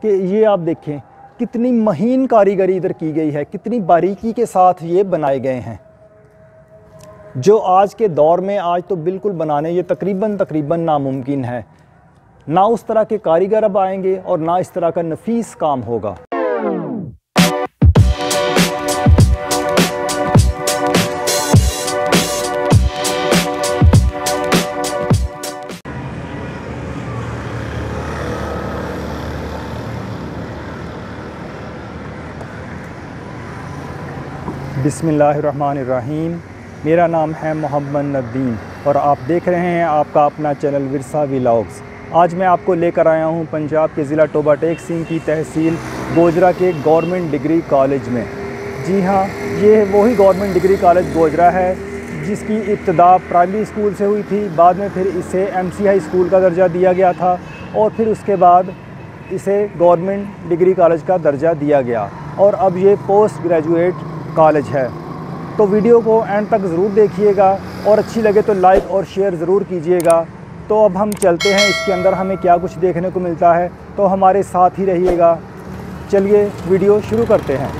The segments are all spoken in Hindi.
कि ये आप देखें कितनी महीन कारीगरी इधर की गई है, कितनी बारीकी के साथ ये बनाए गए हैं, जो आज के दौर में आज तो बिल्कुल बनाने ये तकरीबन नामुमकिन है। ना उस तरह के कारीगर अब आएंगे और ना इस तरह का नफीस काम होगा। बिस्मिल्लाहिर्रहमानिर्रहीम। मेरा नाम है मोहम्मद नदीम और आप देख रहे हैं आपका अपना चैनल विरसा व्लॉग्स। आज मैं आपको लेकर आया हूं पंजाब के ज़िला टोबा टेक सिंह की तहसील गोजरा के गवर्नमेंट डिग्री कॉलेज में। जी हाँ, ये वही गवर्नमेंट डिग्री कॉलेज गोजरा है जिसकी इब्तिदा प्राइमरी स्कूल से हुई थी। बाद में फिर इसे MCI स्कूल का दर्जा दिया गया था और फिर उसके बाद इसे गवर्नमेंट डिग्री कॉलेज का दर्जा दिया गया और अब ये पोस्ट ग्रेजुएट कॉलेज है। तो वीडियो को एंड तक ज़रूर देखिएगा और अच्छी लगे तो लाइक और शेयर ज़रूर कीजिएगा। तो अब हम चलते हैं, इसके अंदर हमें क्या कुछ देखने को मिलता है, तो हमारे साथ ही रहिएगा। चलिए वीडियो शुरू करते हैं।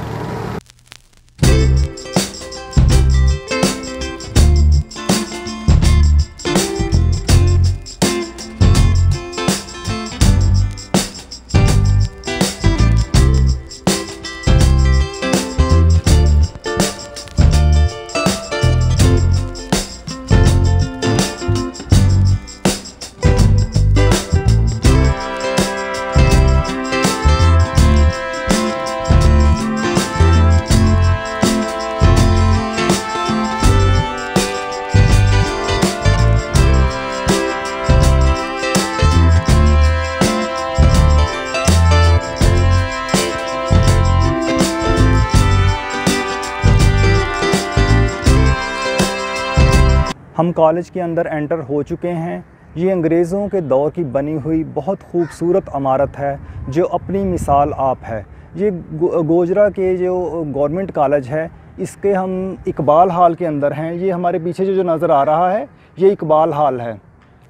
हम कॉलेज के अंदर एंटर हो चुके हैं। ये अंग्रेज़ों के दौर की बनी हुई बहुत खूबसूरत इमारत है जो अपनी मिसाल आप है। ये गोजरा के जो गवर्नमेंट कॉलेज है, इसके हम इकबाल हाल के अंदर हैं। ये हमारे पीछे जो नज़र आ रहा है ये इकबाल हाल है।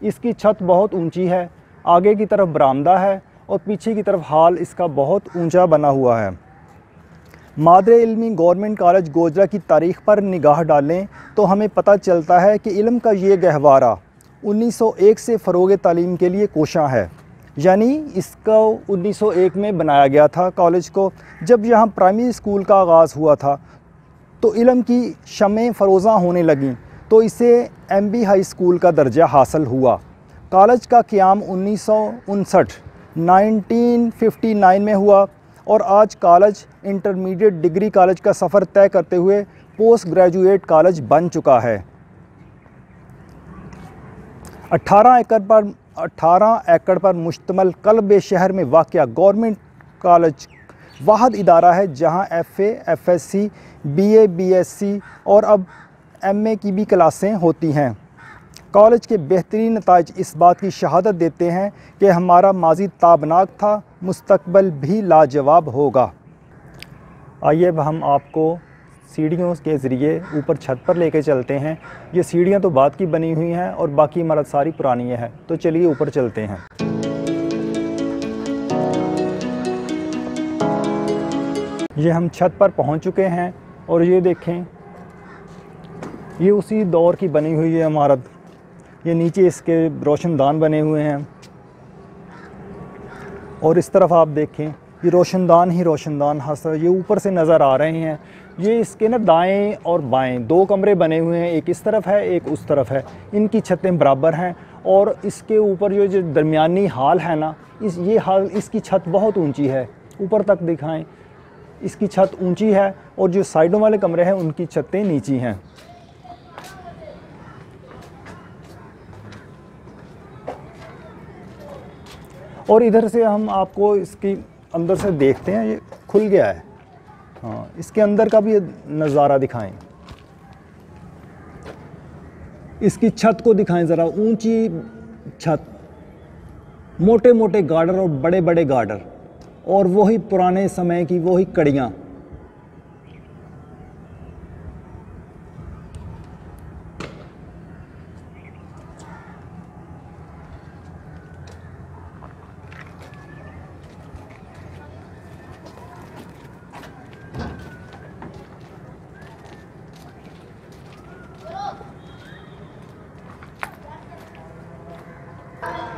इसकी छत बहुत ऊंची है, आगे की तरफ बरामदा है और पीछे की तरफ हाल इसका बहुत ऊंचा बना हुआ है। मादरे इल्मी गवर्नमेंट कॉलेज गोजरा की तारीख़ पर निगाह डालें तो हमें पता चलता है कि इल्म का ये गहवारा 1901 से फ़रोग़ तालीम के लिए कोशां है। यानी इसको 1901 में बनाया गया था कॉलेज को। जब यहाँ प्राइमरी स्कूल का आगाज़ हुआ था तो इल्म की शमें फ़रोज़ां होने लगीं, तो इसे MB हाई स्कूल का दर्जा हासिल हुआ। कॉलेज का क़याम 1959 में हुआ और आज कॉलेज इंटरमीडिएट डिग्री कॉलेज का सफ़र तय करते हुए पोस्ट ग्रेजुएट कॉलेज बन चुका है। 18 एकड़ पर मुश्तमल कल्ब शहर में वाक़या गवर्नमेंट कॉलेज वाहिद इदारा है जहां FA, FSC, BA, BSc और अब MA की भी क्लासें होती हैं। कॉलेज के बेहतरीन नताइज इस बात की शहादत देते हैं कि हमारा माजी ताबनाक था, मुस्तकबिल भी लाजवाब होगा। आइए अब हम आपको सीढ़ियों के ज़रिए ऊपर छत पर लेके चलते हैं। ये सीढ़ियाँ तो बाद की बनी हुई हैं और बाकी इमारत सारी पुरानी है। तो चलिए ऊपर चलते हैं। ये हम छत पर पहुंच चुके हैं और ये देखें, ये उसी दौर की बनी हुई है इमारत। ये नीचे इसके रोशनदान बने हुए हैं और इस तरफ आप देखें ये रोशनदान ही रोशनदान ये ऊपर से नज़र आ रहे हैं। ये इसके ना दाएं और बाएं 2 कमरे बने हुए हैं, एक इस तरफ है एक उस तरफ है। इनकी छतें बराबर हैं और इसके ऊपर जो दरमियानी हाल है ना, ये हाल इसकी छत बहुत ऊंची है। ऊपर तक दिखाएं, इसकी छत ऊंची है और जो साइडों वाले कमरे हैं उनकी छतें नीची हैं। और इधर से हम आपको इसकी अंदर से देखते हैं, ये खुल गया है। हाँ, इसके अंदर का भी नज़ारा दिखाएं। इसकी छत को दिखाएं ज़रा, ऊंची छत, मोटे मोटे गार्डर और बड़े बड़े गार्डर और वही पुराने समय की वही कड़ियाँ।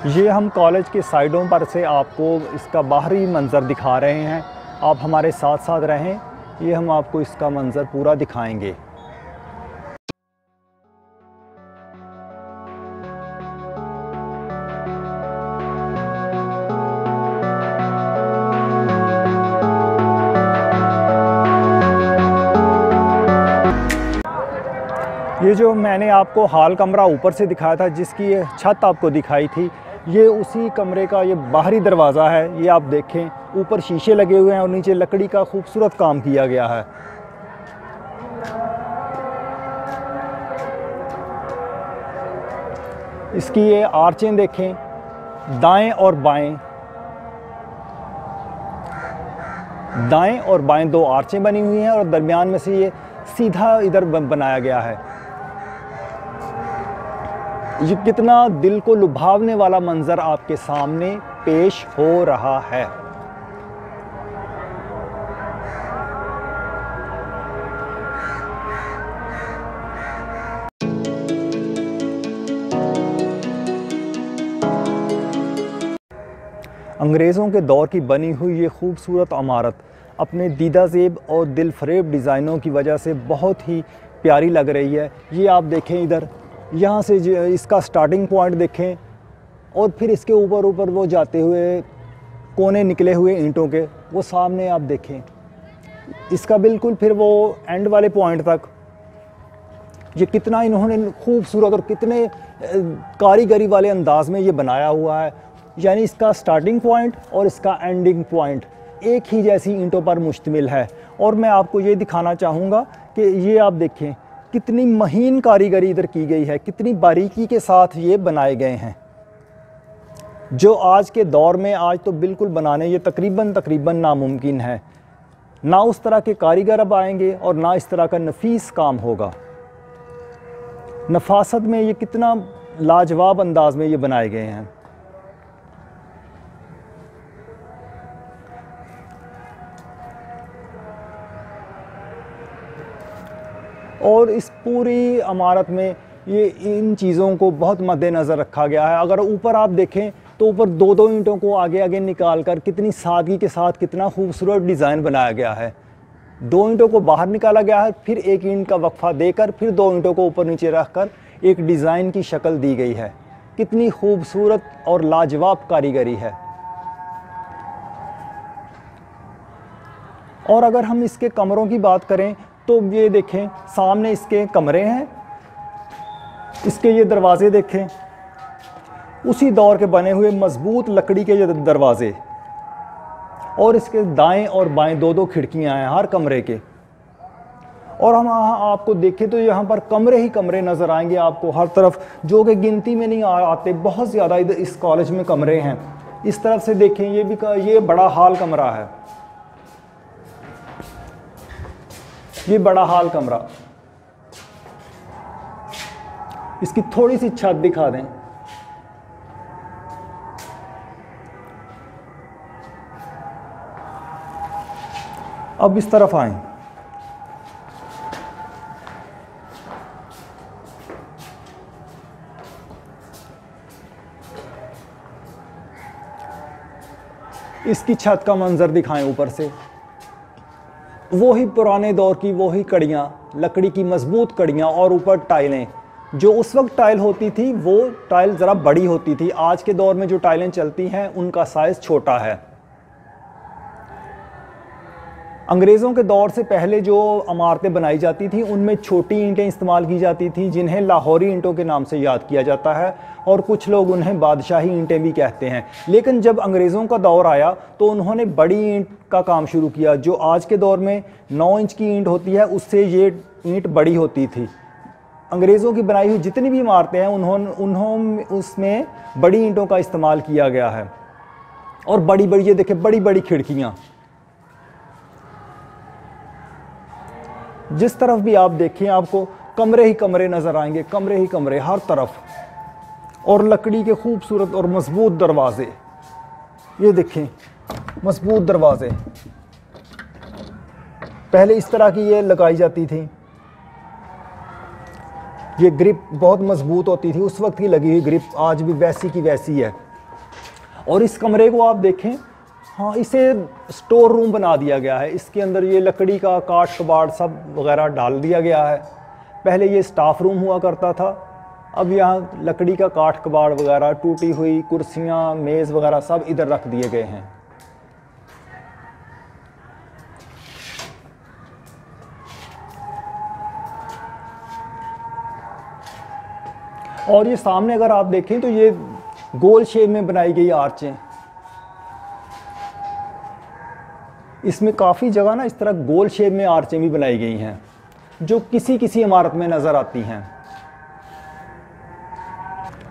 ये हम कॉलेज के साइडों पर से आपको इसका बाहरी मंज़र दिखा रहे हैं। आप हमारे साथ साथ रहें, ये हम आपको इसका मंज़र पूरा दिखाएंगे। ये जो मैंने आपको हॉल कमरा ऊपर से दिखाया था, जिसकी ये छत आपको दिखाई थी, ये उसी कमरे का ये बाहरी दरवाज़ा है। ये आप देखें, ऊपर शीशे लगे हुए हैं और नीचे लकड़ी का खूबसूरत काम किया गया है। इसकी ये आर्चें देखें, दाएं और बाएं दो आर्चें बनी हुई हैं और दरमियान में से ये सीधा इधर बनाया गया है। ये कितना दिल को लुभावने वाला मंजर आपके सामने पेश हो रहा है। अंग्रेज़ों के दौर की बनी हुई ये खूबसूरत इमारत अपने दीदा ज़ेब और दिल फरेब डिज़ाइनों की वजह से बहुत ही प्यारी लग रही है। ये आप देखें, इधर यहाँ से इसका स्टार्टिंग पॉइंट देखें और फिर इसके ऊपर वो जाते हुए कोने निकले हुए ईंटों के, वो सामने आप देखें, इसका बिल्कुल फिर वो एंड वाले पॉइंट तक। ये कितना इन्होंने खूबसूरत और कितने कारीगरी वाले अंदाज में ये बनाया हुआ है। यानी इसका स्टार्टिंग पॉइंट और इसका एंडिंग पॉइंट एक ही जैसी ईंटों पर मुश्तमिल है। और मैं आपको ये दिखाना चाहूँगा कि ये आप देखें कितनी महीन कारीगरी इधर की गई है, कितनी बारीकी के साथ ये बनाए गए हैं, जो आज के दौर में आज तो बिल्कुल बनाने ये तकरीबन नामुमकिन है। ना उस तरह के कारीगर अब आएंगे और ना इस तरह का नफीस काम होगा। नफासत में ये कितना लाजवाब अंदाज में ये बनाए गए हैं। और इस पूरी इमारत में ये इन चीज़ों को बहुत मद्देनज़र रखा गया है। अगर ऊपर आप देखें तो ऊपर दो ईंटों को आगे निकाल कर कितनी सादगी के साथ कितना खूबसूरत डिज़ाइन बनाया गया है। दो ईंटों को बाहर निकाला गया है, फिर एक ईंट का वक्फा देकर फिर दो ईंटों को ऊपर नीचे रख कर एक डिज़ाइन की शक्ल दी गई है। कितनी खूबसूरत और लाजवाब कारीगरी है। और अगर हम इसके कमरों की बात करें तो ये देखें, सामने इसके कमरे हैं, इसके ये दरवाज़े देखें, उसी दौर के बने हुए मजबूत लकड़ी के ये दरवाज़े, और इसके दाएं और बाएं दो खिड़कियां हैं हर कमरे के। और हम आपको देखें तो यहाँ पर कमरे ही कमरे नज़र आएंगे आपको हर तरफ, जो कि गिनती में नहीं आते। बहुत ज़्यादा इधर इस कॉलेज में कमरे हैं। इस तरफ से देखें, ये बड़ा हॉल कमरा है, ये बड़ा हॉल कमरा। इसकी थोड़ी सी छत दिखा दें। अब इस तरफ आएं। इसकी छत का मंजर दिखाएं ऊपर से। वही पुराने दौर की वही कड़ियाँ, लकड़ी की मजबूत कड़ियाँ, और ऊपर टाइलें। जो उस वक्त टाइल होती थी वो टाइल ज़रा बड़ी होती थी। आज के दौर में जो टाइलें चलती हैं उनका साइज़ छोटा है। अंग्रेज़ों के दौर से पहले जो इमारतें बनाई जाती थी उनमें छोटी ईंटें इस्तेमाल की जाती थी, जिन्हें लाहौरी ईंटों के नाम से याद किया जाता है, और कुछ लोग उन्हें बादशाही ईंटें भी कहते हैं। लेकिन जब अंग्रेज़ों का दौर आया तो उन्होंने बड़ी ईंट का काम शुरू किया। जो आज के दौर में 9 इंच की ईंट होती है, उससे ये ईंट बड़ी होती थी। अंग्रेज़ों की बनाई हुई जितनी भी इमारतें हैं उन्होंने उसमें बड़ी ईंटों का इस्तेमाल किया गया है। और बड़ी बड़ी, ये देखें, बड़ी बड़ी खिड़कियाँ। जिस तरफ भी आप देखें आपको कमरे ही कमरे नज़र आएंगे, कमरे ही कमरे हर तरफ, और लकड़ी के खूबसूरत और मजबूत दरवाजे। ये देखें, मजबूत दरवाजे। पहले इस तरह की ये लगाई जाती थी। ये ग्रिप बहुत मजबूत होती थी, उस वक्त की लगी हुई ग्रिप आज भी वैसी की वैसी है। और इस कमरे को आप देखें, हाँ, इसे स्टोर रूम बना दिया गया है। इसके अंदर ये लकड़ी का काठ कबाड़ सब वगैरह डाल दिया गया है। पहले ये स्टाफ रूम हुआ करता था, अब यहाँ लकड़ी का काठ कबाड़ वगैरह, टूटी हुई कुर्सियाँ मेज़ वगैरह सब इधर रख दिए गए हैं। और ये सामने अगर आप देखें तो ये गोल शेप में बनाई गई आर्चें, इसमें काफ़ी जगह ना इस तरह गोल शेप में आर्चें भी बनाई गई हैं जो किसी किसी इमारत में नज़र आती हैं।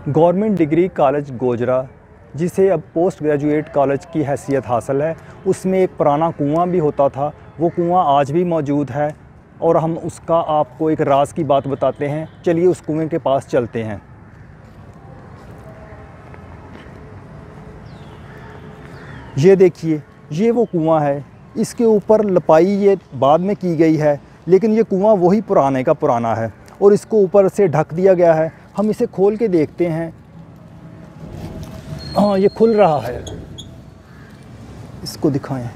गवर्नमेंट डिग्री कॉलेज गोजरा, जिसे अब पोस्ट ग्रेजुएट कॉलेज की हैसियत हासिल है, उसमें एक पुराना कुआं भी होता था। वो कुआं आज भी मौजूद है और हम उसका आपको एक राज की बात बताते हैं। चलिए उस कुएं के पास चलते हैं। ये देखिए, ये वो कुआं है। इसके ऊपर लपाई ये बाद में की गई है, लेकिन ये कुआं वही पुराने का पुराना है और इसको ऊपर से ढक दिया गया है। हम इसे खोल के देखते हैं। हाँ, ये खुल रहा है, इसको दिखाएं।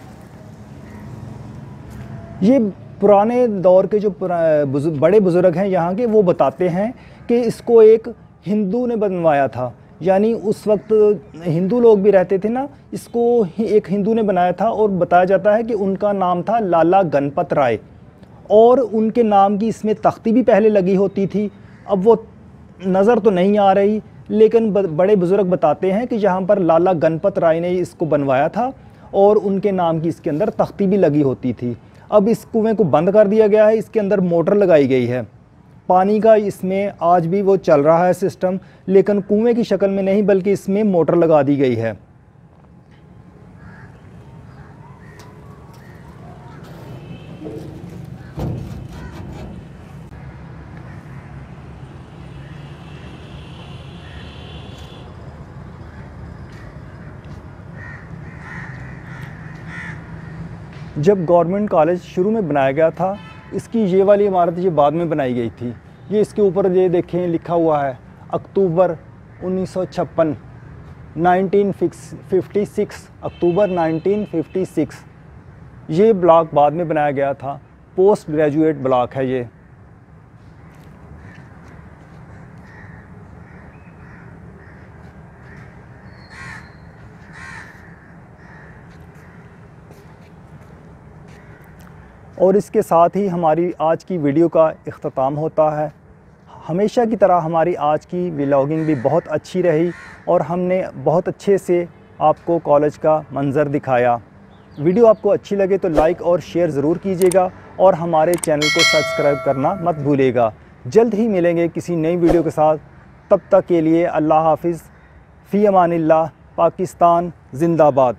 ये पुराने दौर के जो बड़े बुज़ुर्ग हैं यहाँ के, वो बताते हैं कि इसको एक हिंदू ने बनवाया था। यानी उस वक्त हिंदू लोग भी रहते थे ना, इसको एक हिंदू ने बनाया था और बताया जाता है कि उनका नाम था लाला गणपत राय और उनके नाम की इसमें तख्ती भी पहले लगी होती थी। अब वो नज़र तो नहीं आ रही, लेकिन बड़े बुज़ुर्ग बताते हैं कि यहाँ पर लाला गणपत राय ने इसको बनवाया था और उनके नाम की इसके अंदर तख्ती भी लगी होती थी। अब इस कुएं को बंद कर दिया गया है, इसके अंदर मोटर लगाई गई है। पानी का इसमें आज भी वो चल रहा है सिस्टम, लेकिन कुएं की शक्ल में नहीं बल्कि इसमें मोटर लगा दी गई है। जब गवर्नमेंट कॉलेज शुरू में बनाया गया था, इसकी ये वाली इमारत ये बाद में बनाई गई थी। ये इसके ऊपर ये देखें लिखा हुआ है अक्टूबर 1956, 1956, अक्टूबर 1956। ये ब्लॉक बाद में बनाया गया था, पोस्ट ग्रेजुएट ब्लॉक है ये। और इसके साथ ही हमारी आज की वीडियो का इख्तिताम होता है। हमेशा की तरह हमारी आज की व्लॉगिंग भी बहुत अच्छी रही और हमने बहुत अच्छे से आपको कॉलेज का मंज़र दिखाया। वीडियो आपको अच्छी लगे तो लाइक और शेयर ज़रूर कीजिएगा और हमारे चैनल को सब्सक्राइब करना मत भूलिएगा। जल्द ही मिलेंगे किसी नई वीडियो के साथ। तब तक के लिए अल्लाह हाफिज़, फ़ी अमानिल्लाह। पाकिस्तान ज़िंदाबाद।